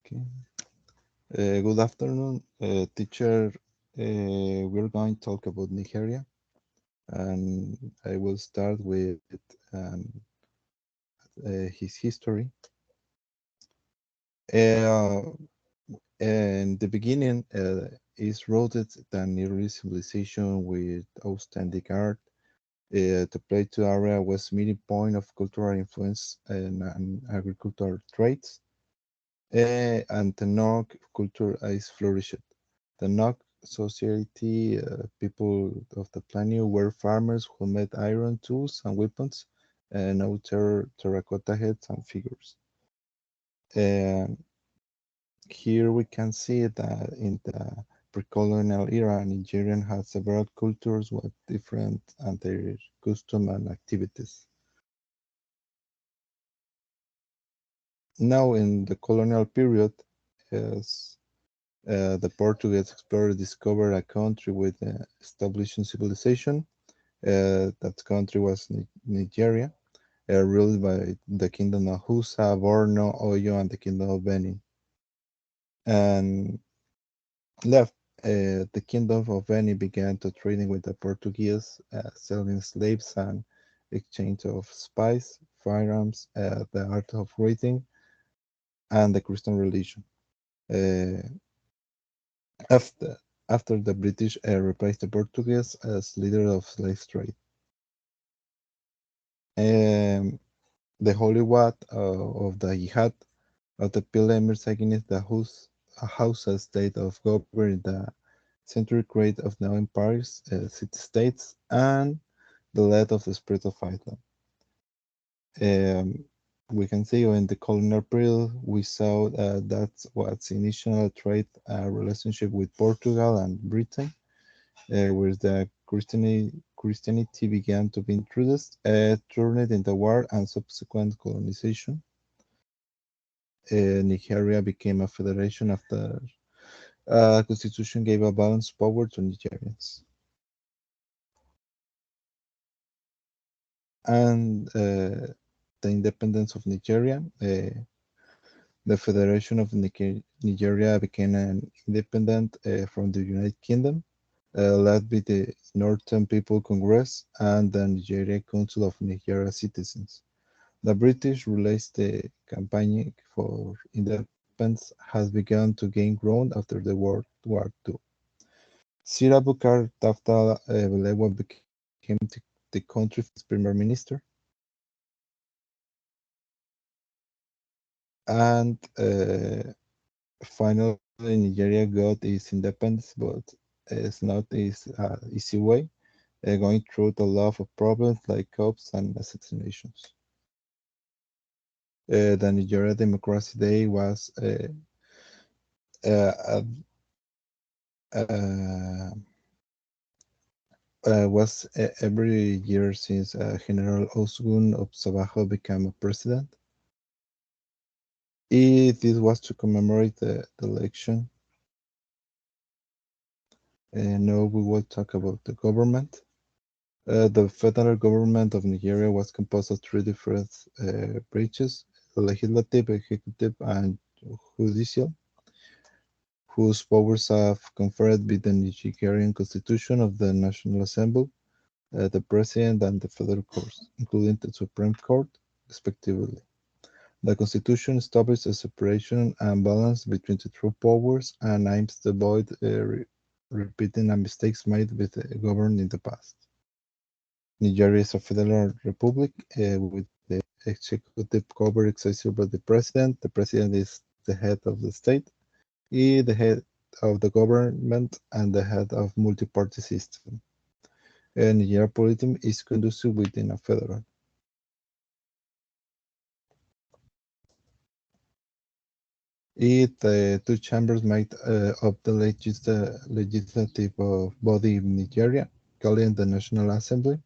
Okay. Good afternoon, teacher. We're going to talk about Nigeria, and I will start with um, his history. Uh, in the beginning, is rooted an early civilization with outstanding art. The Plateau area was meeting point of cultural influence and agricultural traits, and the Nog culture is flourished. The Nok society, people of the plateau were farmers who made iron tools and weapons, and now terracotta heads and figures. And here we can see that in the pre-colonial era, Nigerian had several cultures with different and their custom and activities. Now, in the colonial period, as the Portuguese explorers discovered a country with established civilization. That country was Nigeria, ruled by the Kingdom of Husa, Borno, Oyo, and the Kingdom of Benin. And left, the Kingdom of Benin began to trading with the Portuguese, selling slaves and exchange of spice, firearms, the art of writing, and the Christian religion. Uh, after after the British replaced the Portuguese as leader of slave trade. Um, the Holy War of the Jihad of the pilgrims against the Hausa state of government in the century create of now empires, city-states, and the lead of the spread of Islam. Um, we can see in the colonial period, we saw that was initial trade relationship with Portugal and Britain, where the Christianity began to be introduced, turned in the war and subsequent colonization. Nigeria became a federation after constitution gave a balanced power to Nigerians. And the independence of Nigeria, the Federation of Nigeria became an independent from the United Kingdom, led by the Northern People Congress and the Nigeria Council of Nigeria Citizens. The British released the campaign for independence has begun to gain ground after the World War II. Sir Abubakar Taftala Balewa became the country's first prime minister, and finally Nigeria got its independence, but it's not easy way, going through a lot of problems like coups and assassinations. The Nigeria Democracy Day uh, uh, every year since General Osgun Obasanjo became a president. This was to commemorate the election. Now we will talk about the government. The federal government of Nigeria was composed of three different branches: legislative, executive, and judicial, whose powers are conferred by the Nigerian Constitution of the National Assembly, the President, and the federal courts, including the Supreme Court, respectively. The Constitution establishes a separation and balance between the two powers and aims to avoid repeating the mistakes made with the government in the past. Nigeria is a federal republic with the executive power exercised by the president. The president is the head of the state, he the head of the government, and the head of multi-party system. Nigeria politics is conducted within a federal. Two chambers made up the legislative body in Nigeria, calling the National Assembly,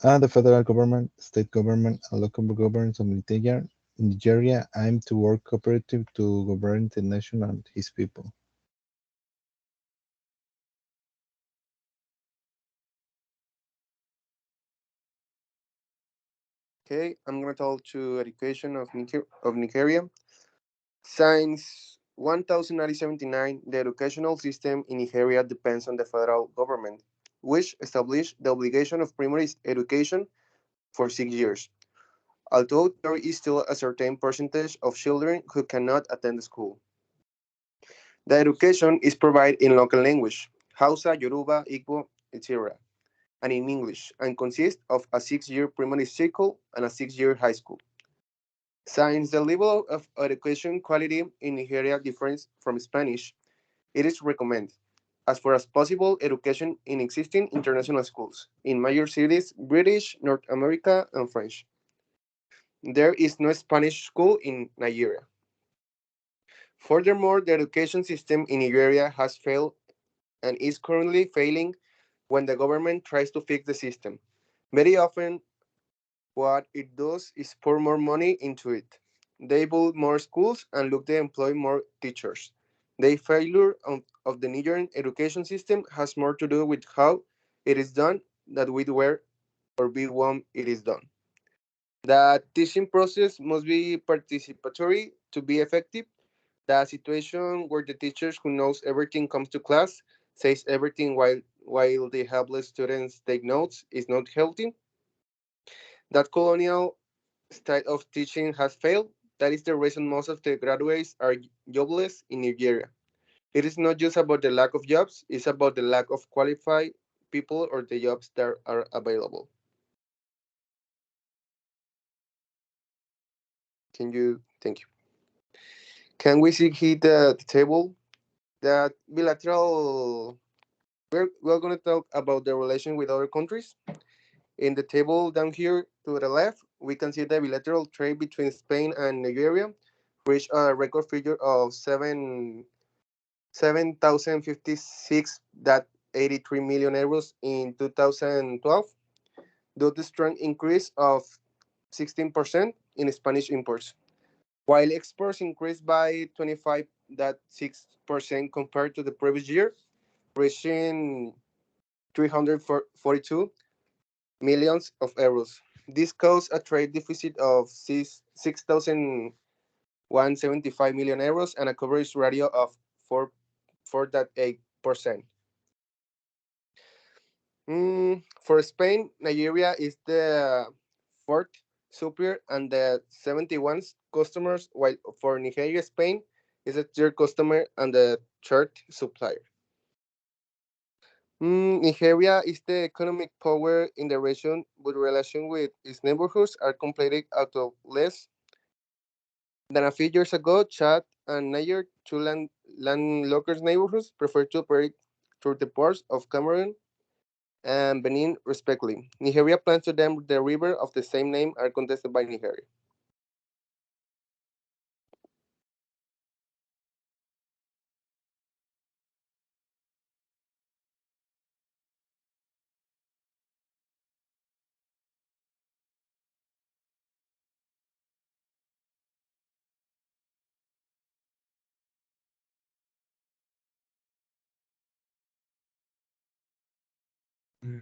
and the federal government, state government, and local governments of Nigeria aim to work cooperative to govern the nation and his people. Okay, I'm gonna talk to education of Nigeria. Since 1979, the educational system in Nigeria depends on the federal government, which established the obligation of primary education for 6 years, although there is still a certain percentage of children who cannot attend school. The education is provided in local language, Hausa, Yoruba, Igbo, etc., and in English, and consists of a 6 year primary school and a 6 year high school. Since the level of education quality in Nigeria differs from Spanish, it is recommended, as far as possible, education in existing international schools in major cities, British, North America, and French. There is no Spanish school in Nigeria. Furthermore, the education system in Nigeria has failed and is currently failing when the government tries to fix the system. Very often, what it does is pour more money into it. They build more schools and look to employ more teachers. The failure of the Nigerian education system has more to do with how it is done than with where or with whom it is done. The teaching process must be participatory to be effective. The situation where the teachers who knows everything comes to class, says everything while the helpless students take notes is not healthy. That colonial style of teaching has failed. That is the reason most of the graduates are jobless in Nigeria. It is not just about the lack of jobs, it's about the lack of qualified people or the jobs that are available. Thank you. Can we see here the table? That bilateral, we're going to talk about the relation with other countries. In the table down here to the left, we can see the bilateral trade between Spain and Nigeria reached a record figure of 7,056.83 million euros in 2012, due to strong increase of 16% in Spanish imports, while exports increased by 25.6% compared to the previous year, reaching 342 millions of euros. This caused a trade deficit of 6,175 million euros and a coverage ratio of 4.8%. For Spain, Nigeria is the fourth supplier and the 71 customers, while for Nigeria, Spain is the third customer and the third supplier. Nigeria is the economic power in the region, but relation with its neighborhoods are completely out of less than a few years ago. Chad and Niger, two landlocked neighborhoods, prefer to operate through the ports of Cameroon and Benin, respectively. Nigeria plans to dam the river of the same name are contested by Nigeria.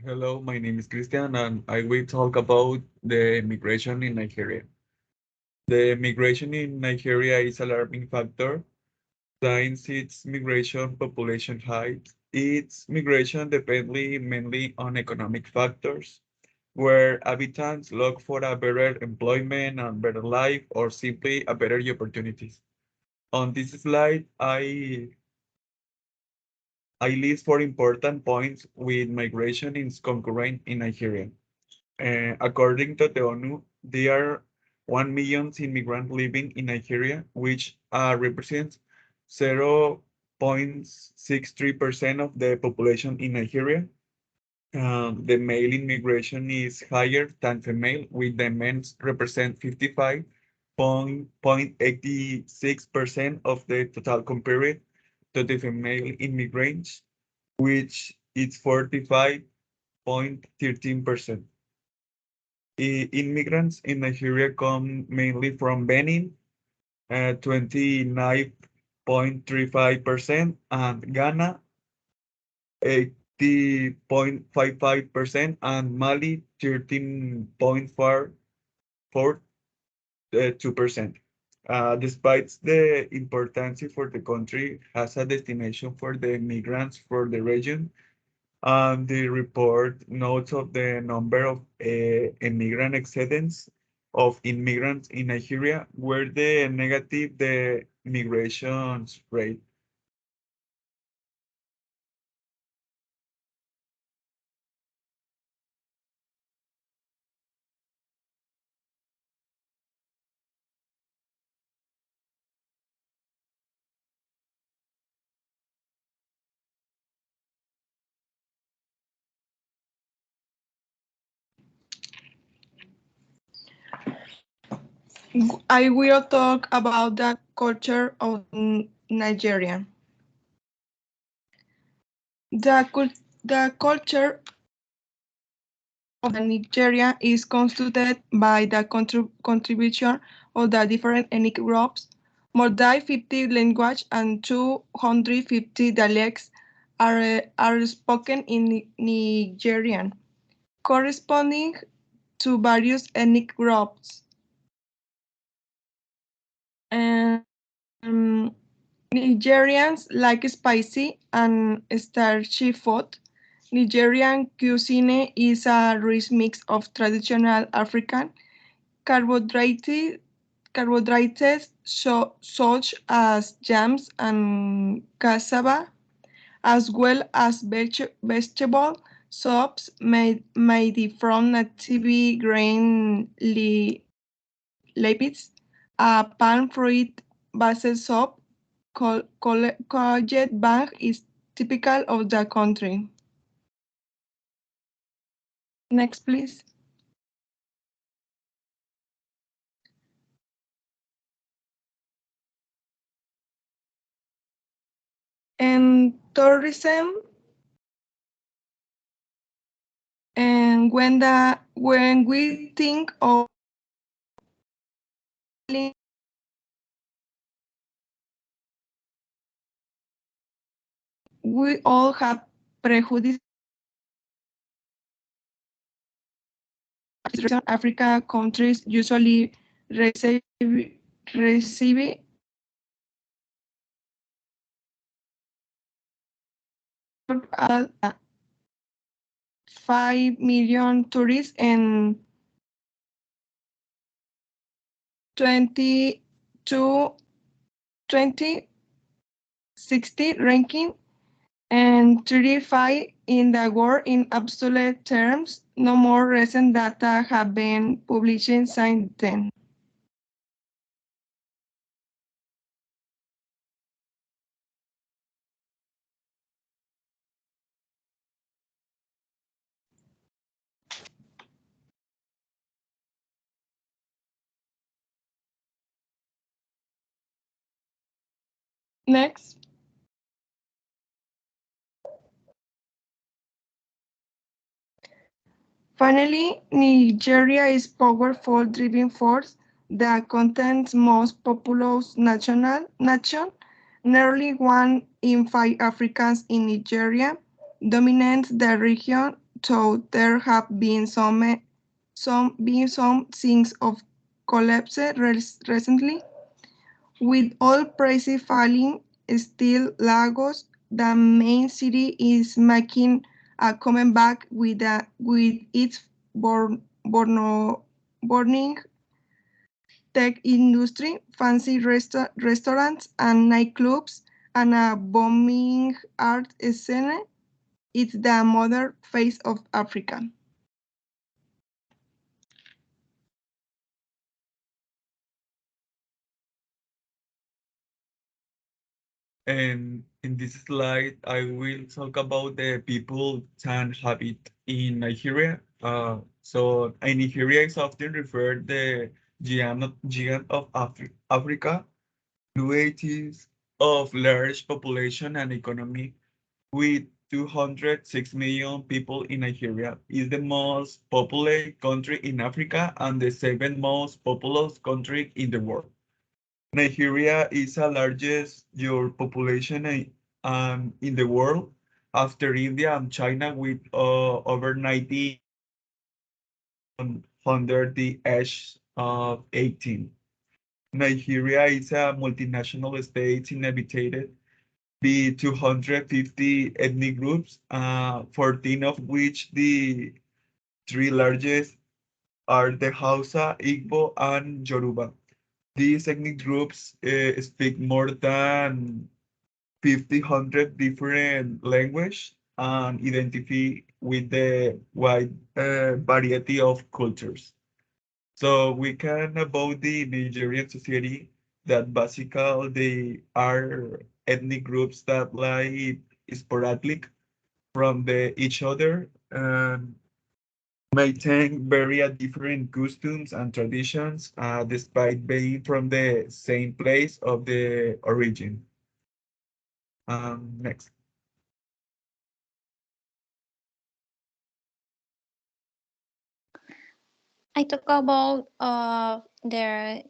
Hello, my name is Christian, and I will talk about the migration in Nigeria. The migration in Nigeria is an alarming factor. Since its migration population height, its migration depends mainly on economic factors, where habitants look for a better employment and better life, or simply a better opportunities. On this slide, I list four important points with migration is concurrent in Nigeria. According to the ONU, there are 1 million immigrants living in Nigeria, which represents 0.63% of the population in Nigeria. The male immigration is higher than female, with the men represent 55.86% of the total compared to the female immigrants, which is 45.13%. Immigrants in Nigeria come mainly from Benin, 29.35%, and Ghana, 80.55%, and Mali, 13.42%. Despite the importance for the country, has a destination for the migrants for the region. The report notes of the number of immigrant exceedance of immigrants in Nigeria, where the negative the migration rate. I will talk about the culture of Nigeria. The culture of the Nigeria is constituted by the contribution of the different ethnic groups. More than 50 languages and 250 dialects are spoken in Nigerian, corresponding to various ethnic groups. Um, Nigerians like spicy and starchy food. Nigerian cuisine is a rich mix of traditional African carbohydrates, such as yams and cassava, as well as vegetable soups made from native grain leaves, a palm fruit based soup called bang is typical of the country. Next, please. And tourism, and when we think of we all have prejudice. Africa countries usually receive 5 million tourists and 22 2060 ranking and 35 in the world in absolute terms. No more recent data have been published since then. Next. Finally, Nigeria is powerful driving force that contains most populous nation. Nearly 1 in 5 Africans in Nigeria dominate the region, though there have been some things of collapse recently. With oil prices falling, still Lagos, the main city, is making a comeback with its burning tech industry, fancy restaurants and nightclubs, and a booming art scene. It's the modern face of Africa. And in this slide, I will talk about the people and habit in Nigeria. In Nigeria is often referred the giant of Africa, due it of large population and economy. With 206 million people in Nigeria, is the most populated country in Africa and the seventh most populous country in the world. Nigeria is the largest your population in the world after India and China with over 90 under the age of 18. Nigeria is a multinational state inhabited by 250 ethnic groups, 14 of which the three largest are the Hausa, Igbo, and Yoruba. These ethnic groups speak more than 1,500 different languages and identify with the wide variety of cultures. So we can about the Nigerian society that basically they are ethnic groups that like sporadic from each other and maintain very different customs and traditions despite being from the same place of the origin. Next. I talk about the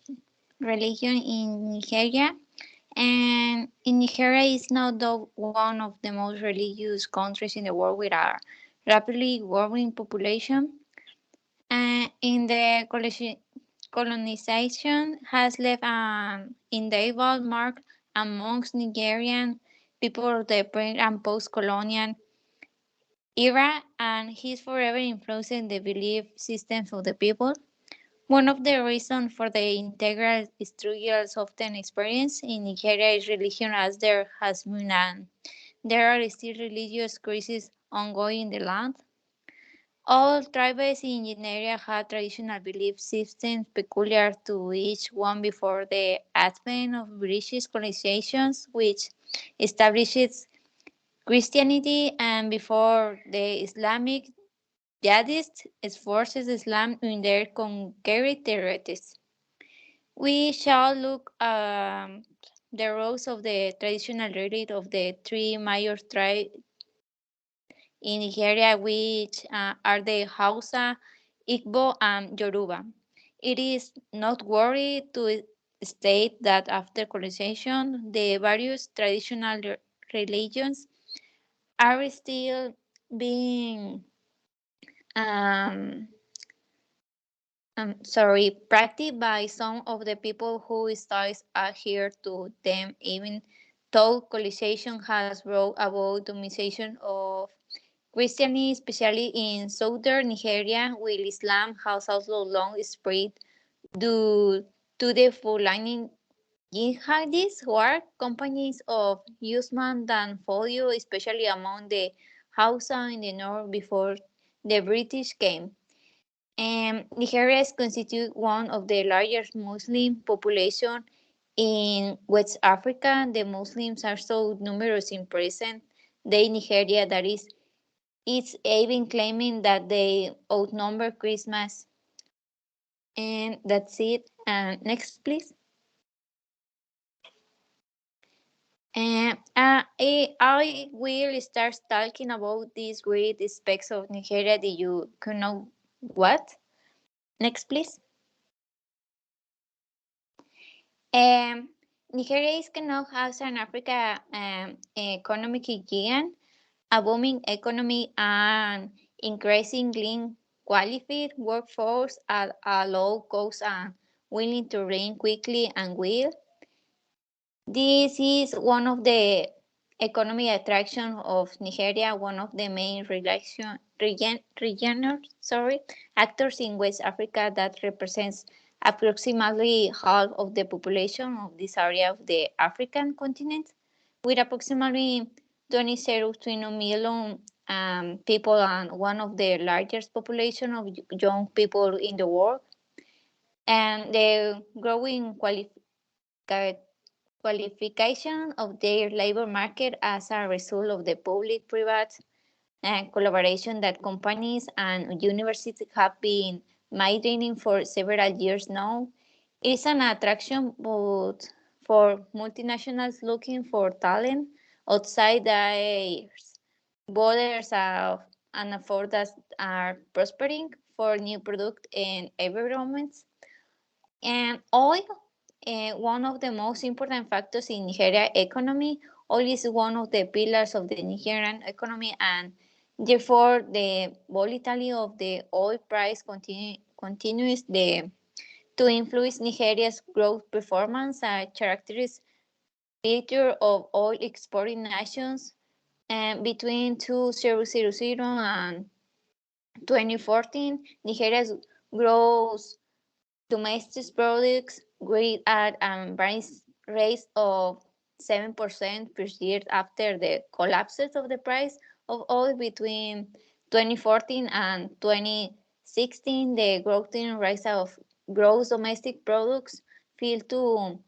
religion in Nigeria, and in Nigeria is now one of the most religious countries in the world with a rapidly growing population. And in the colonization has left an indelible mark amongst Nigerian people of the pre and post-colonial era, and he's forever influencing the belief systems of the people. One of the reasons for the integral struggles often experienced in Nigeria is religion, as there has been there are still religious crises ongoing in the land. All tribes in Nigeria had traditional belief systems peculiar to each one before the advent of British colonizations, which established Christianity, and before the Islamic jihadists forces Islam in their conquered territories. We shall look at the roles of the traditional religion of the three major tribes in Nigeria, which are the Hausa, Igbo, and Yoruba. It is noteworthy to state that after colonization, the various traditional religions are still being um, practiced by some of the people who still adhere to them, even though colonization has brought about domination of Christianity, especially in southern Nigeria, while Islam has also long spread due to the Fulani jihadists who are companies of Usman dan Folio, especially among the Hausa in the north before the British came. Nigeria constitutes one of the largest Muslim population in West Africa. The Muslims are so numerous in present day Nigeria that it's even claiming that they outnumber Christmas. And that's it. Next, please. I will start talking about these great aspects of Nigeria that you can know what. Next, please. Um, Nigeria is now has an Africa economic giant, a booming economy, and increasingly qualified workforce at a low cost and willing to run quickly and well. This is one of the economic attractions of Nigeria, one of the main regional actors in West Africa that represents approximately half of the population of this area of the African continent, with approximately 20 million people and one of the largest population of young people in the world. And the growing qualification of their labor market as a result of the public-private collaboration that companies and universities have been maintaining for several years now. It is an attraction both for multinationals looking for talent outside their borders and for that are prospering for new product and environments. And oil, one of the most important factors in Nigeria economy, oil is one of the pillars of the Nigerian economy, and therefore the volatility of the oil price continues the to influence Nigeria's growth performance. A characteristic feature of all exporting nations between 2000 and 2014, Nigeria's gross domestic products grew at a rate of 7% per year after the collapse of the price of oil between 2014 and 2016. The growth in rise of gross domestic products fell to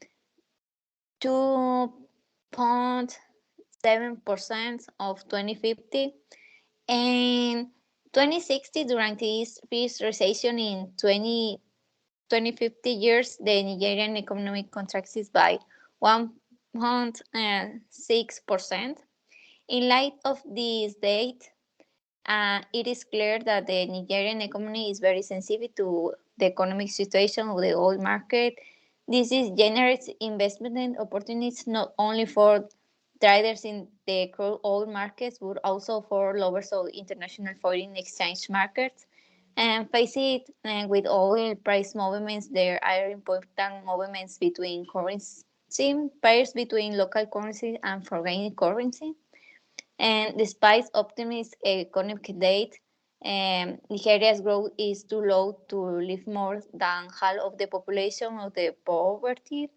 2.7% of 2050 and 2060. During this recession in 2050 years, the Nigerian economic contracts by 1.6%. In light of this date, it is clear that the Nigerian economy is very sensitive to the economic situation of the oil market. This is generates investment opportunities not only for traders in the crude oil markets, but also for lovers of international foreign exchange markets. And face it, with oil price movements, there are important movements between currency pairs between local currency and foreign currency. And despite optimistic economic data, Nigeria's growth is too low to leave more than half of the population of the poverty.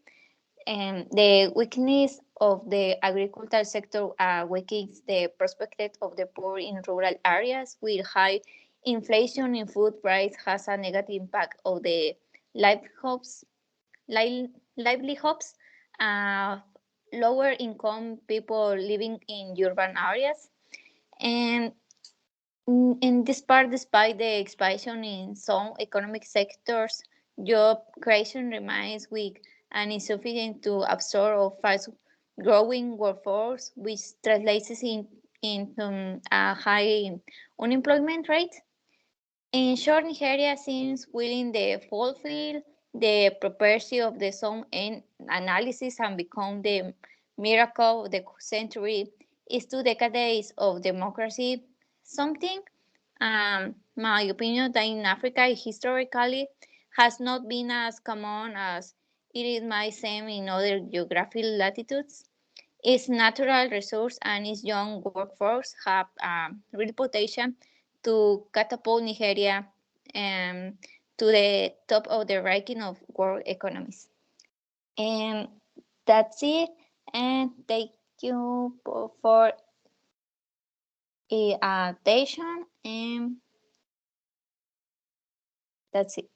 And the weakness of the agricultural sector weakens the prospect of the poor in rural areas, with high inflation in food price has a negative impact of the livelihoods, livelihoods of lower income people living in urban areas. And in this part, despite the expansion in some economic sectors, job creation remains weak and insufficient to absorb a fast growing workforce, which translates into a high unemployment rate. In short, Nigeria seems willing to fulfill the prophecy of the some analysis and become the miracle of the century. Is 2 decades of democracy something, my opinion, that in Africa historically has not been as common as it might seem in other geographic latitudes. Its natural resource and its young workforce have real potential to catapult Nigeria to the top of the ranking of world economies. And that's it. And thank you for attention. And that's it.